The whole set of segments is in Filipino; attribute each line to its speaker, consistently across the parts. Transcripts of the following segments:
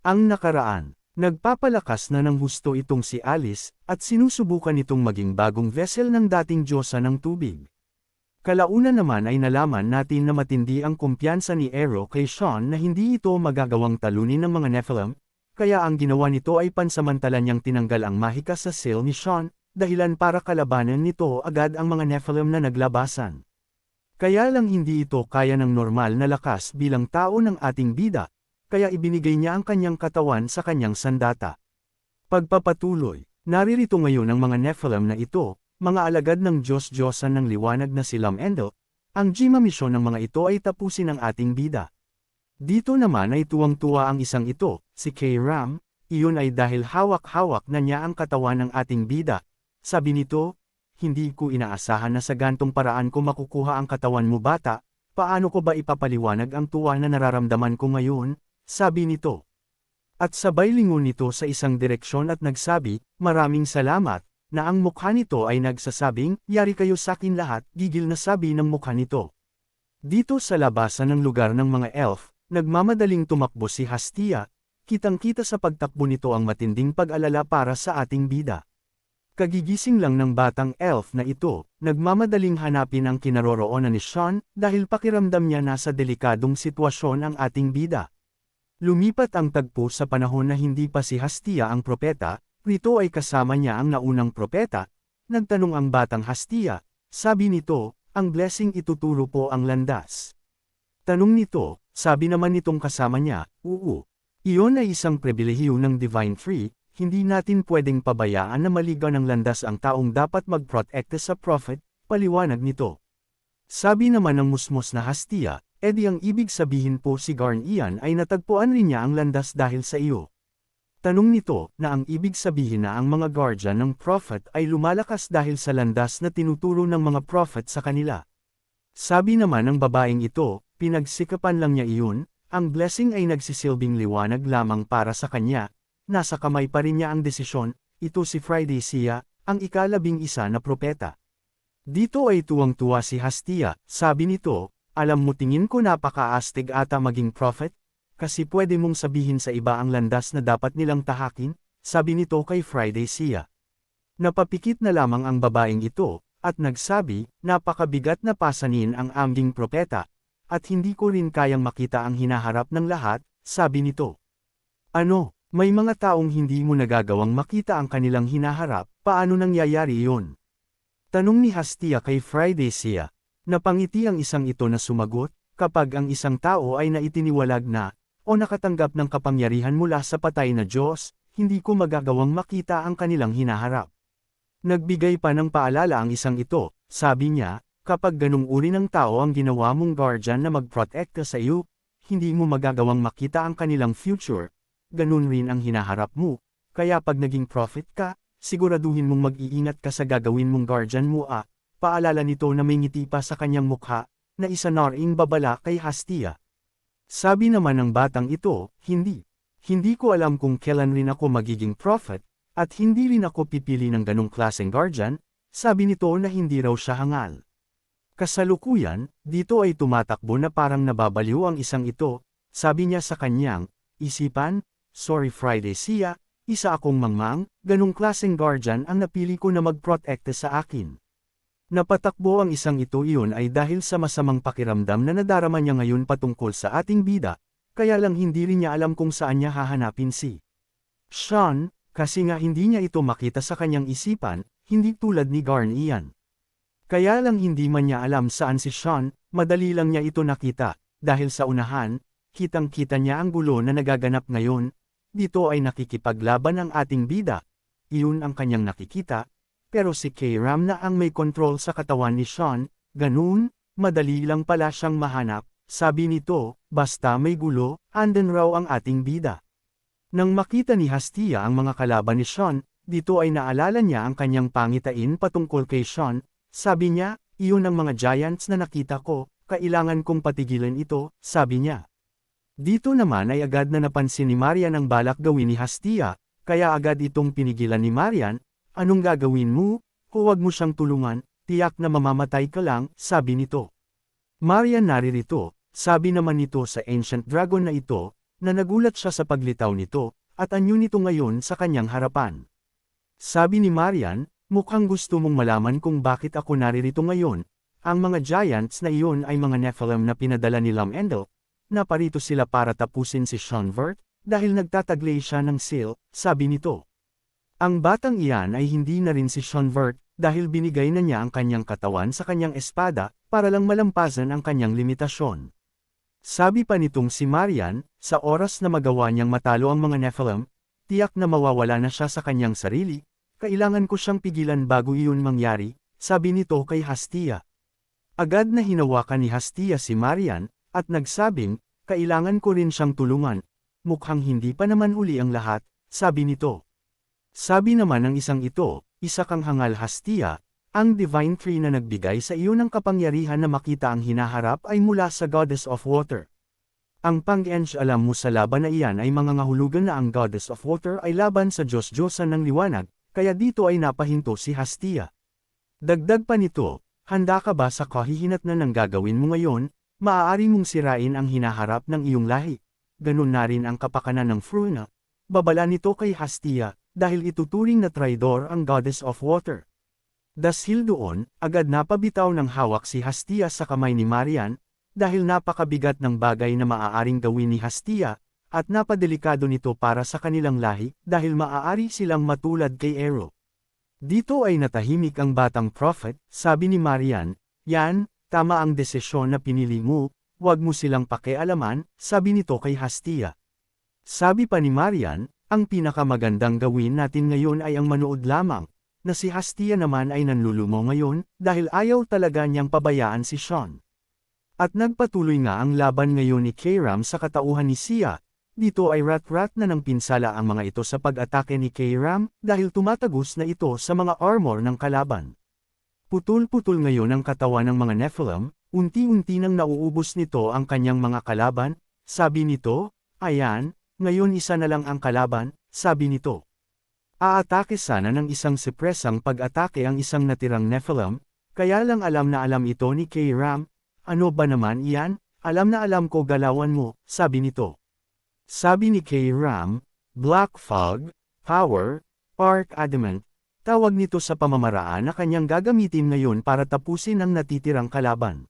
Speaker 1: Ang nakaraan, nagpapalakas na ng husto itong si Alice, at sinusubukan itong maging bagong vessel ng dating Diyosa ng tubig. Kalaunan naman ay nalaman natin na matindi ang kumpiyansa ni Ero kay Sean na hindi ito magagawang talunin ng mga Nephilim, kaya ang ginawa nito ay pansamantala niyang tinanggal ang mahika sa sail ni Sean, dahilan para kalabanan nito agad ang mga Nephilim na naglabasan. Kaya lang hindi ito kaya ng normal na lakas bilang tao ng ating bida, kaya ibinigay niya ang kanyang katawan sa kanyang sandata. Pagpapatuloy, naririto ngayon ang mga Nephilim na ito, mga alagad ng Diyos-Diyosan ng liwanag na si Lam-Endel. Ang Jima misyon ng mga ito ay tapusin ang ating bida. Dito naman ay tuwang-tuwa ang isang ito, si K-Ram, iyon ay dahil hawak-hawak na niya ang katawan ng ating bida. Sabi nito, hindi ko inaasahan na sa gantong paraan ko makukuha ang katawan mo bata, paano ko ba ipapaliwanag ang tuwa na nararamdaman ko ngayon? Sabi nito. At sabay lingon nito sa isang direksyon at nagsabi, maraming salamat, na ang mukha nito ay nagsasabing, yari kayo sa akin lahat, gigil na sabi ng mukha nito. Dito sa labasan ng lugar ng mga elf, nagmamadaling tumakbo si Hastia, kitang-kita sa pagtakbo nito ang matinding pag-alala para sa ating bida. Kagigising lang ng batang elf na ito, nagmamadaling hanapin ang kinaroroonan ni Sean dahil pakiramdam niya nasa delikadong sitwasyon ang ating bida. Lumipat ang tagpo sa panahon na hindi pa si Hastia ang propeta, rito ay kasama niya ang naunang propeta. Nagtanong ang batang Hastia, sabi nito, ang blessing ituturo po ang landas. Tanong nito, sabi naman nitong kasama niya, oo. Iyon ay isang pribilehiyo ng Divine Tree, hindi natin pwedeng pabayaan na maligaw ng landas ang taong dapat mag-protect sa prophet, paliwanag nito. Sabi naman ng musmos na Hastia, edi ang ibig sabihin po si Garnian ay natagpuan rin niya ang landas dahil sa iyo. Tanong nito, na ang ibig sabihin na ang mga guardian ng prophet ay lumalakas dahil sa landas na tinuturo ng mga prophet sa kanila. Sabi naman ng babaeng ito, pinagsikapan lang niya iyon, ang blessing ay nagsisilbing liwanag lamang para sa kanya, nasa kamay pa rin niya ang desisyon, ito si Friday Sia, ang ika-11 na propeta. Dito ay tuwang-tuwa si Hastia, sabi nito, alam mo tingin ko napaka-astig ata maging prophet, kasi pwede mong sabihin sa iba ang landas na dapat nilang tahakin, sabi nito kay Friday Sia. Napapikit na lamang ang babaeng ito, at nagsabi, napakabigat na pasanin ang aming propeta, at hindi ko rin kayang makita ang hinaharap ng lahat, sabi nito. Ano, may mga taong hindi mo nagagawang makita ang kanilang hinaharap, paano nangyayari iyon? Tanong ni Hastia kay Friday Sia. Napangiti ang isang ito na sumagot, kapag ang isang tao ay naitiniwalag na, o nakatanggap ng kapangyarihan mula sa patay na Diyos, hindi ko magagawang makita ang kanilang hinaharap. Nagbigay pa ng paalala ang isang ito, sabi niya, kapag ganung uri ng tao ang ginawa mong guardian na mag-protect ka sa iyo, hindi mo magagawang makita ang kanilang future, ganun rin ang hinaharap mo, kaya pag naging prophet ka, siguraduhin mong mag-iingat ka sa gagawin mong guardian mo paalala nito na may ngiti pa sa kanyang mukha, na isa na ring babala kay Hastia. Sabi naman ng batang ito, hindi ko alam kung kailan rin ako magiging prophet, at hindi rin ako pipili ng ganong klaseng guardian, sabi nito na hindi raw siya hangal. Kasalukuyan, dito ay tumatakbo na parang nababaliw ang isang ito, sabi niya sa kanyang, isipan, sorry Friday Sia, isa akong mangmang, ganong klaseng guardian ang napili ko na mag-protect sa akin. Napatakbo ang isang ito iyon ay dahil sa masamang pakiramdam na nadarama niya ngayon patungkol sa ating bida, kaya lang hindi rin niya alam kung saan niya hahanapin si Sean, kasi nga hindi niya ito makita sa kanyang isipan, hindi tulad ni Garnian. Kaya lang hindi man niya alam saan si Sean, madali lang niya ito nakita, dahil sa unahan, kitang-kita niya ang gulo na nagaganap ngayon, dito ay nakikipaglaban ang ating bida, iyon ang kanyang nakikita, pero si K-Ram na ang may kontrol sa katawan ni Sean, ganun, madali lang pala siyang mahanap, sabi nito, basta may gulo, andun raw ang ating bida. Nang makita ni Hastia ang mga kalaban ni Sean, dito ay naalala niya ang kanyang pangitain patungkol kay Sean, sabi niya, iyon ang mga giants na nakita ko, kailangan kong patigilan ito, sabi niya. Dito naman ay agad na napansin ni Marian ang balak gawin ni Hastia, kaya agad itong pinigilan ni Marian, anong gagawin mo? Huwag mo siyang tulungan, tiyak na mamamatay ka lang, sabi nito. Marian naririto, sabi naman nito sa ancient dragon na ito, na nagulat siya sa paglitaw nito, at anyo nito ngayon sa kanyang harapan. Sabi ni Marian, mukhang gusto mong malaman kung bakit ako naririto ngayon. Ang mga giants na iyon ay mga Nephilim na pinadala ni Lam-Endel. Naparito sila para tapusin si Shonvert, dahil nagtataglay siya ng seal, sabi nito. Ang batang iyan ay hindi na rin si Shonvert, dahil binigay na niya ang kanyang katawan sa kanyang espada, para lang malampasan ang kanyang limitasyon. Sabi pa nitong si Marian, sa oras na magawa niyang matalo ang mga Nephilim, tiyak na mawawala na siya sa kanyang sarili, kailangan ko siyang pigilan bago iyon mangyari, sabi nito kay Hastia. Agad na hinawakan ni Hastia si Marian, at nagsabing, kailangan ko rin siyang tulungan, mukhang hindi pa naman uli ang lahat, sabi nito. Sabi naman ng isang ito, isa kang hangal Hastia, ang Divine Tree na nagbigay sa iyo ng kapangyarihan na makita ang hinaharap ay mula sa Goddess of Water. Ang pang-enj alam mo sa laban na iyan ay mga ngahulugan na ang Goddess of Water ay laban sa Diyos-Diyosan ng liwanag, kaya dito ay napahinto si Hastia. Dagdag pa nito, handa ka ba sa kahihinatnan ng gagawin mo ngayon, maaari mong sirain ang hinaharap ng iyong lahi. Ganun na rin ang kapakanan ng Fruna. Babala nito kay Hastia, dahil ituturing na traidor ang Goddess of Water. Dahil doon, agad napabitaw ng hawak si Hastia sa kamay ni Marian, dahil napakabigat ng bagay na maaaring gawin ni Hastia, at napadelikado nito para sa kanilang lahi, dahil maaari silang matulad kay Ero. Dito ay natahimik ang batang prophet, sabi ni Marian, yan, tama ang desisyon na pinili mo, huwag mo silang pakialaman, sabi nito kay Hastia. Sabi pa ni Marian, ang pinakamagandang gawin natin ngayon ay ang manood lamang, na si Hastia naman ay nanlulumo ngayon, dahil ayaw talaga niyang pabayaan si Sean. At nagpatuloy nga ang laban ngayon ni Kairam sa katauhan ni Sia, dito ay rat-rat na ng pinsala ang mga ito sa pag-atake ni Kairam, dahil tumatagos na ito sa mga armor ng kalaban. Putol-putol ngayon ang katawan ng mga Nephilim, unti-unti nang nauubos nito ang kanyang mga kalaban, sabi nito, ayan, ngayon isa na lang ang kalaban, sabi nito. Aatake sana ng isang sipresang pag-atake ang isang natirang Nephilim, kaya lang alam na alam ito ni Kairam, ano ba naman iyan, alam na alam ko galawan mo, sabi nito. Sabi ni Kairam, Black Fog, Power, Arc Adamant, tawag nito sa pamamaraan na kanyang gagamitin ngayon para tapusin ang natitirang kalaban.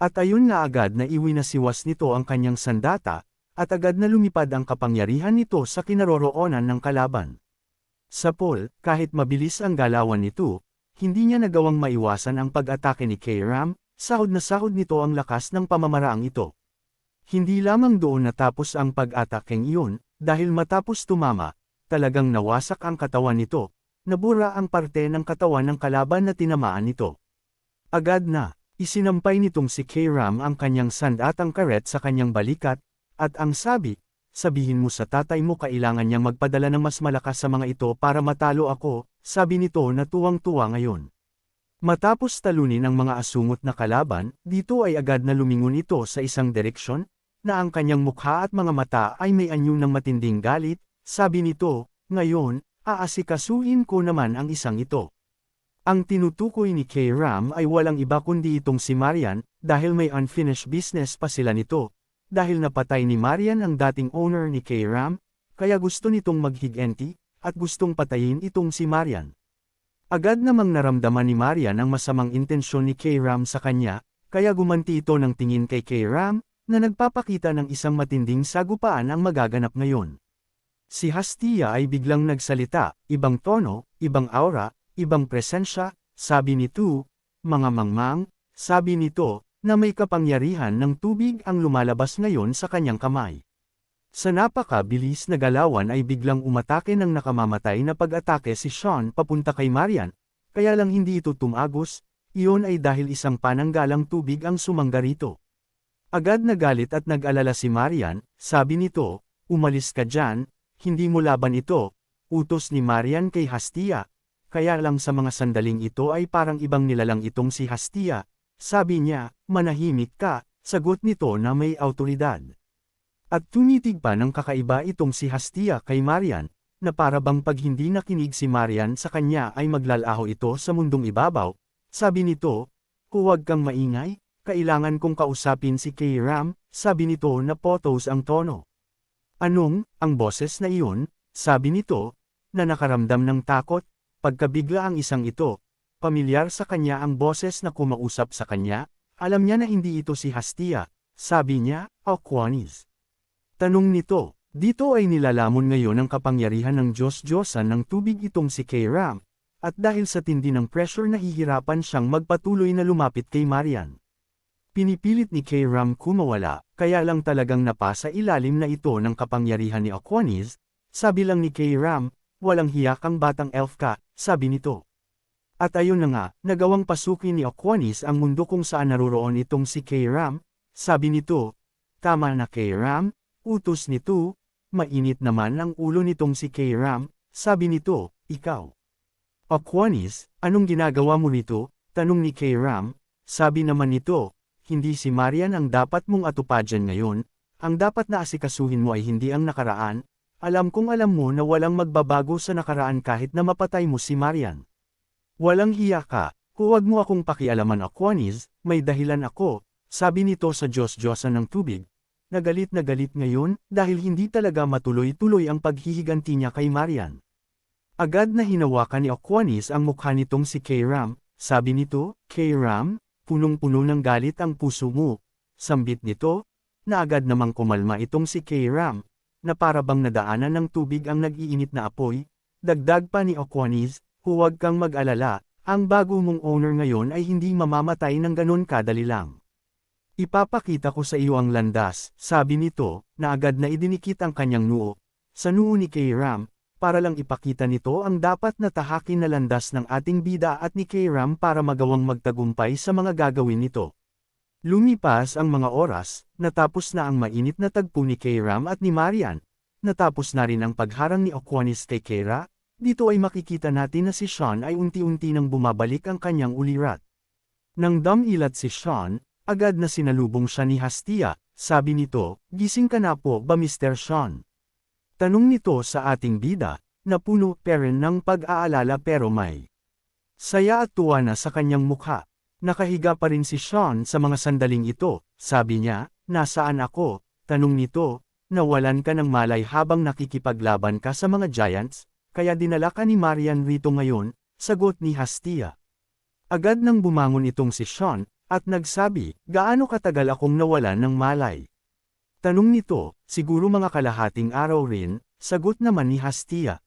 Speaker 1: At ayun nga agad na iwinasiwas nito ang kanyang sandata, at agad na lumipad ang kapangyarihan nito sa kinaroroonan ng kalaban. Sa Paul, kahit mabilis ang galawan nito, hindi niya nagawang maiwasan ang pag-atake ni Kairam, sahod na sahod nito ang lakas ng pamamaraang ito. Hindi lamang doon natapos ang pag-atakeng iyon, dahil matapos tumama, talagang nawasak ang katawan nito, nabura ang parte ng katawan ng kalaban na tinamaan nito. Agad na, isinampay nitong si Kairam ang kanyang sandatang karet sa kanyang balikat, at ang sabi, sabihin mo sa tatay mo kailangan niyang magpadala ng mas malakas sa mga ito para matalo ako, sabi nito na tuwang-tuwa ngayon. Matapos talunin ang mga asungot na kalaban, dito ay agad na lumingon ito sa isang direksyon, na ang kanyang mukha at mga mata ay may anyo ng matinding galit, sabi nito, ngayon, aasikasuhin ko naman ang isang ito. Ang tinutukoy ni Kairam ay walang iba kundi itong si Marian, dahil may unfinished business pa sila nito. Dahil napatay ni Marian ang dating owner ni Kairam, kaya gusto nitong maghigenti, at gustong patayin itong si Marian. Agad namang naramdaman ni Marian ang masamang intensyon ni Kairam sa kanya, kaya gumanti ito ng tingin kay Kairam, na nagpapakita ng isang matinding sagupaan ang magaganap ngayon. Si Hastia ay biglang nagsalita, ibang tono, ibang aura, ibang presensya, sabi nito, mga mangmang, sabi nito, na may kapangyarihan ng tubig ang lumalabas ngayon sa kanyang kamay. Sa napakabilis na galawan ay biglang umatake ng nakamamatay na pag-atake si Sean papunta kay Marian, kaya lang hindi ito tumagos, iyon ay dahil isang pananggalang tubig ang sumangga rito. Agad nagalit at nag-alala si Marian, sabi nito, umalis ka dyan, hindi mo laban ito, utos ni Marian kay Hastia, kaya lang sa mga sandaling ito ay parang ibang nilalang itong si Hastia. Sabi niya, manahimik ka, sagot nito na may awtoridad. At tumitig pa ng kakaiba itong si Hastia kay Marian, na para bang pag hindi nakinig si Marian sa kanya ay maglalaho ito sa mundong ibabaw. Sabi nito, huwag kang maingay, kailangan kong kausapin si Kairam, sabi nito na potos ang tono. Anong, ang boses na iyon, sabi nito, na nakaramdam ng takot, pagkabigla ang isang ito, pamilyar sa kanya ang boses na kumausap sa kanya, alam niya na hindi ito si Hastia, sabi niya, Aquanis. Tanong nito, dito ay nilalamon ngayon ang kapangyarihan ng Diyos-Diyosan ng tubig itong si Kairam, at dahil sa tindi ng pressure nahihirapan siyang magpatuloy na lumapit kay Marian. Pinipilit ni Kairam kumawala, kaya lang talagang napasa ilalim na ito ng kapangyarihan ni Aquanis, sabi lang ni Kairam, walang hiya kang batang elf ka, sabi nito. At ayun na nga, nagawang pasukin ni Aquanis ang mundo kung saan naroroon itong si Kairam, sabi nito, tama na Kairam, utos nito, mainit naman ang ulo nitong si Kairam, sabi nito, ikaw. Aquanis, anong ginagawa mo nito? Tanong ni Kairam, sabi naman nito, hindi si Marian ang dapat mong atupadyan ngayon, ang dapat na asikasuhin mo ay hindi ang nakaraan, alam kong alam mo na walang magbabago sa nakaraan kahit na mapatay mo si Marian. Walang hiya ka, huwag mo akong pakialaman Aquanis, may dahilan ako, sabi nito sa Diyos-Diyosan ng tubig. Na galit ngayon, dahil hindi talaga matuloy-tuloy ang paghihiganti niya kay Marian. Agad na hinawakan ni Aquanis ang mukha nitong si Kairam, sabi nito, Kairam, punong-puno ng galit ang puso mo. Sambit nito, na agad namang kumalma itong si Kairam, na parabang nadaanan ng tubig ang nag-iinit na apoy, dagdag pa ni Aquanis, huwag kang mag-alala, ang bago mong owner ngayon ay hindi mamamatay ng ganon kadali lang. Ipapakita ko sa iyo ang landas, sabi nito, na agad na idinikit ang kanyang noo, sa noo ni Kairam, para lang ipakita nito ang dapat na tahakin na landas ng ating bida at ni Kairam para magawang magtagumpay sa mga gagawin nito. Lumipas ang mga oras, natapos na ang mainit na tagpo ni Kairam at ni Marian, natapos na rin ang pagharang ni Aquanis kay Kaira, dito ay makikita natin na si Sean ay unti-unti nang bumabalik ang kanyang ulirat. Nang damilat si Sean, agad na sinalubong siya ni Hastia, sabi nito, gising ka na po ba Mr. Sean? Tanong nito sa ating bida, na puno pa rin ng pag-aalala pero may saya at tuwa na sa kanyang mukha. Nakahiga pa rin si Sean sa mga sandaling ito, sabi niya, nasaan ako? Tanong nito, nawalan ka ng malay habang nakikipaglaban ka sa mga giants, kaya dinala ka ni Marian rito ngayon, sagot ni Hastia. Agad nang bumangon itong si Sean, at nagsabi, gaano katagal akong nawalan ng malay? Tanong nito, siguro mga kalahating araw rin, sagot naman ni Hastia.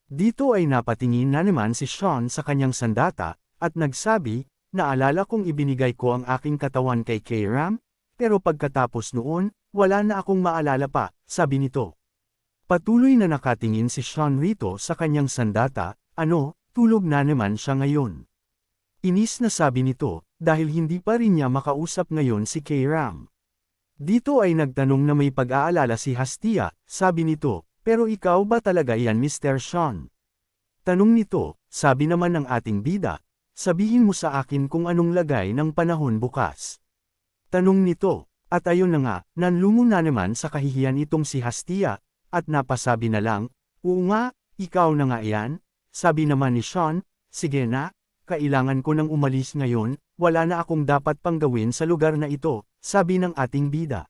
Speaker 1: Dito ay napatingin na naman si Sean sa kanyang sandata, at nagsabi, naalala kong ibinigay ko ang aking katawan kay Kairam, pero pagkatapos noon, wala na akong maalala pa, sabi nito. Patuloy na nakatingin si Sean rito sa kanyang sandata, tulog na naman siya ngayon. Inis na sabi nito, dahil hindi pa rin niya makausap ngayon si Kairam. Dito ay nagtanong na may pag-aalala si Hastia, sabi nito, pero ikaw ba talaga yan Mr. Sean? Tanong nito, sabi naman ng ating bida, sabihin mo sa akin kung anong lagay ng panahon bukas. Tanong nito, at ayun na nga, nanlumo na naman sa kahihiyan itong si Hastia, at napasabi na lang, oo nga, ikaw na nga yan, sabi naman ni Sean, sige na, kailangan ko nang umalis ngayon, wala na akong dapat pang gawin sa lugar na ito, sabi ng ating bida.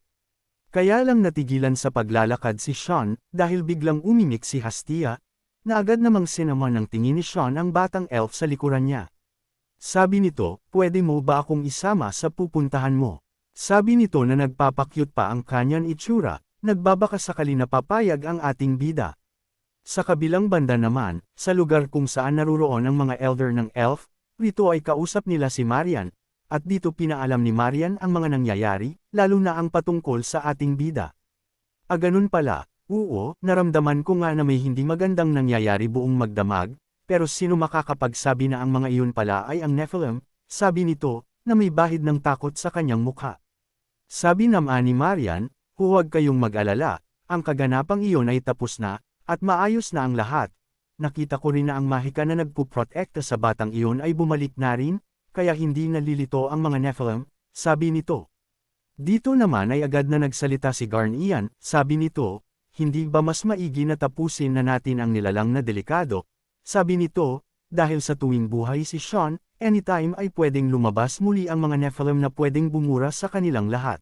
Speaker 1: Kaya lang natigilan sa paglalakad si Sean, dahil biglang umimik si Hastia, na agad namang sinaman ng tingin ni Sean ang batang elf sa likuran niya. Sabi nito, pwede mo ba akong isama sa pupuntahan mo? Sabi nito na nagpapakyut pa ang kanyang itsura, nagbabaka sakali na papayag ang ating bida. Sa kabilang banda naman, sa lugar kung saan naruroon ang mga elder ng elf, rito ay kausap nila si Marian, at dito pinaalam ni Marian ang mga nangyayari, lalo na ang patungkol sa ating bida. Ganun pala, oo, naramdaman ko nga na may hindi magandang nangyayari buong magdamag, pero sino makakapagsabi na ang mga iyon pala ay ang Nephilim, sabi nito, na may bahid ng takot sa kanyang mukha. Sabi naman ni Marian, huwag kayong mag-alala, ang kaganapang iyon ay tapos na, at maayos na ang lahat. Nakita ko rin na ang mahika na nagpuprotekta sa batang iyon ay bumalik na rin, kaya hindi nalilito ang mga Nephilim, sabi nito. Dito naman ay agad na nagsalita si Garnian, sabi nito, hindi ba mas maigi na tapusin na natin ang nilalang na delikado? Sabi nito, dahil sa tuwing buhay si Sean, anytime ay pwedeng lumabas muli ang mga Nephilim na pwedeng bumura sa kanilang lahat.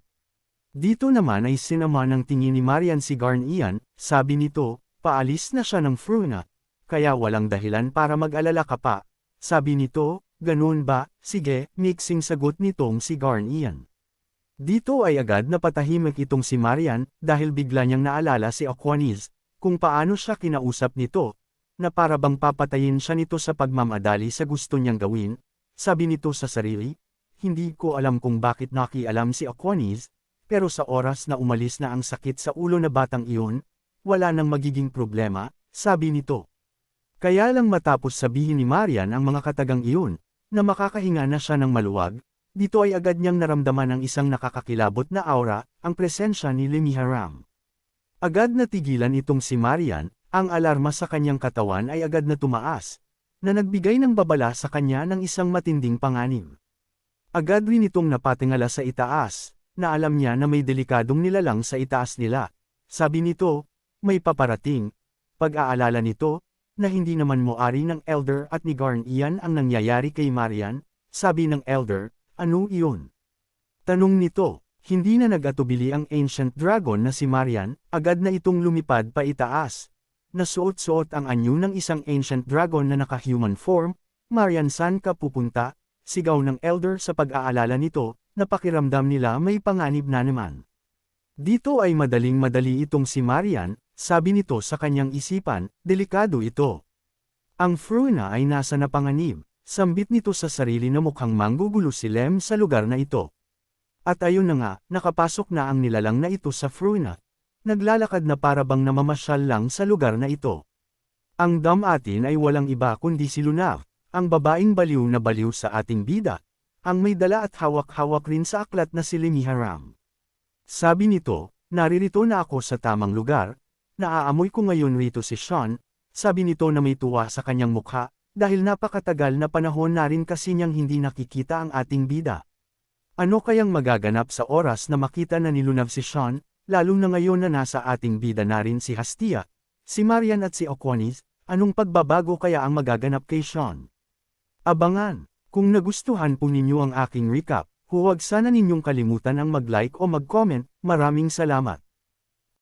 Speaker 1: Dito naman ay sinama ng tingin ni Marian si Garnian, sabi nito, paalis na siya ng Fruna. Kaya walang dahilan para mag-alala ka pa. Sabi nito, ganun ba, sige, mixing sagot nitong si Garnian. Dito ay agad na patahimik itong si Marian, dahil bigla niyang naalala si Aquanis, kung paano siya kinausap nito, na para bang papatayin siya nito sa pagmamadali sa gusto niyang gawin. Sabi nito sa sarili, hindi ko alam kung bakit nakialam si Aquanis, pero sa oras na umalis na ang sakit sa ulo na batang iyon, wala nang magiging problema, sabi nito. Kaya lang matapos sabihin ni Marian ang mga katagang iyon, na makakahinga na siya ng maluwag, dito ay agad niyang naramdaman ang isang nakakakilabot na aura, ang presensya ni Lemiharam. Agad na tigilan itong si Marian, ang alarma sa kanyang katawan ay agad na tumaas, na nagbigay ng babala sa kanya ng isang matinding panganib. Agad rin itong napatingala sa itaas, na alam niya na may delikadong nilalang sa itaas nila. Sabi nito, may paparating. Pag-aalala nito, na hindi naman moari ng Elder at ni Garnian ang nangyayari kay Marian, sabi ng Elder, ano iyon? Tanong nito, hindi na nag-atubili ang Ancient Dragon na si Marian, agad na itong lumipad pa itaas. Nasuot-suot ang anyo ng isang Ancient Dragon na naka-human form, Marian saan ka pupunta? Sigaw ng Elder sa pag-aalala nito, na pakiramdam nila may panganib na naman. Dito ay madaling-madali itong si Marian, sabi nito sa kanyang isipan, delikado ito. Ang Fruna ay nasa napanganib, sambit nito sa sarili na mukhang manggugulo si Lem sa lugar na ito. At ayun na nga, nakapasok na ang nilalang na ito sa Fruna. Naglalakad na para bang namamasyal lang sa lugar na ito. Ang damatin ay walang iba kundi si Lunav, ang babaeng baliw na baliw sa ating bida, ang may dala at hawak-hawak rin sa aklat na si Lemiharam. Sabi nito, naririto na ako sa tamang lugar, naaamoy ko ngayon rito si Sean, sabi nito na may tuwa sa kanyang mukha, dahil napakatagal na panahon na rin kasi niyang hindi nakikita ang ating bida. Ano kayang magaganap sa oras na makita na ni Lunav si Sean, lalo na ngayon na nasa ating bida na rin si Hastia, si Marian at si Aquanis, anong pagbabago kaya ang magaganap kay Sean? Abangan! Kung nagustuhan po ninyo ang aking recap, huwag sana ninyong kalimutan ang mag-like o mag-comment, maraming salamat.